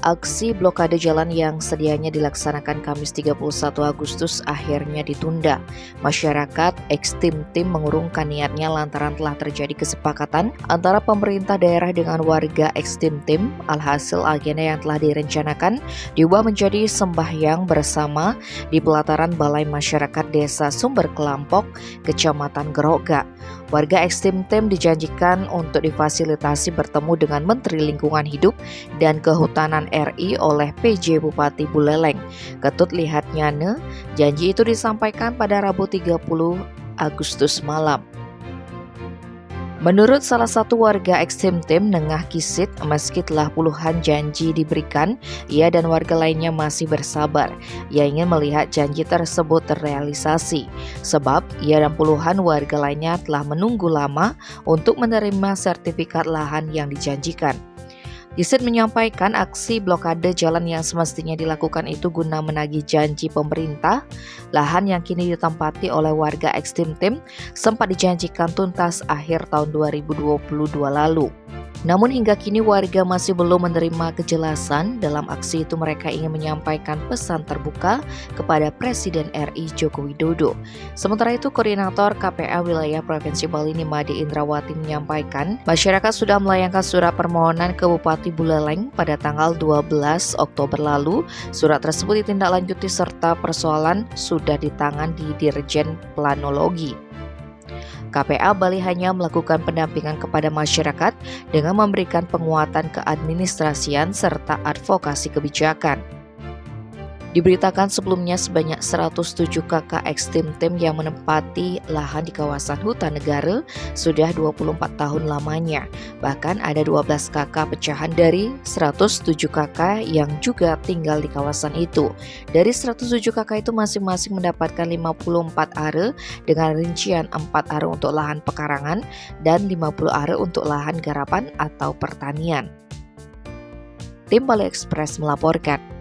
Aksi blokade jalan yang sedianya dilaksanakan Kamis 31 Agustus akhirnya ditunda. Masyarakat Ekstrim-Tim mengurungkan niatnya lantaran telah terjadi kesepakatan antara pemerintah daerah dengan warga Ekstrim-Tim. Alhasil agenda yang telah direncanakan diubah menjadi sembahyang bersama di pelataran Balai Masyarakat Desa Sumber Kelampok, Kecamatan Geroga. Warga Ekstrim-Tim dijanjikan untuk difasilitasi bertemu dengan Menteri Lingkungan Hidup dan Kehutanan RI oleh PJ Bupati Buleleng. Ketut lihat nyane, janji itu disampaikan pada Rabu 30 Agustus malam. Menurut salah satu warga Ekstrim-Tim, Nengah Kisit, meski telah puluhan janji diberikan, ia dan warga lainnya masih bersabar. Ia ingin melihat janji tersebut terrealisasi, sebab ia dan puluhan warga lainnya telah menunggu lama untuk menerima sertifikat lahan yang dijanjikan. Kisit menyampaikan aksi blokade jalan yang semestinya dilakukan itu guna menagih janji pemerintah. Lahan yang kini ditempati oleh warga Ekstrim-Tim sempat dijanjikan tuntas akhir tahun 2022 lalu. Namun hingga kini warga masih belum menerima kejelasan. Dalam aksi itu mereka ingin menyampaikan pesan terbuka kepada Presiden RI Joko Widodo. Sementara itu Koordinator KPA Wilayah Provinsi Bali Nimade Indrawati menyampaikan masyarakat sudah melayangkan surat permohonan ke Bupati Buleleng pada tanggal 12 Oktober lalu. Surat tersebut ditindaklanjuti serta persoalan sudah ditangan di Dirjen Planologi. KPA Bali hanya melakukan pendampingan kepada masyarakat dengan memberikan penguatan keadministrasian serta advokasi kebijakan. Diberitakan sebelumnya sebanyak 107 kakak Ekstrim-Tim yang menempati lahan di kawasan hutan negara sudah 24 tahun lamanya. Bahkan ada 12 kakak pecahan dari 107 kakak yang juga tinggal di kawasan itu. Dari 107 kakak itu masing-masing mendapatkan 54 are dengan rincian 4 are untuk lahan pekarangan dan 50 are untuk lahan garapan atau pertanian. Tim Bali Express melaporkan.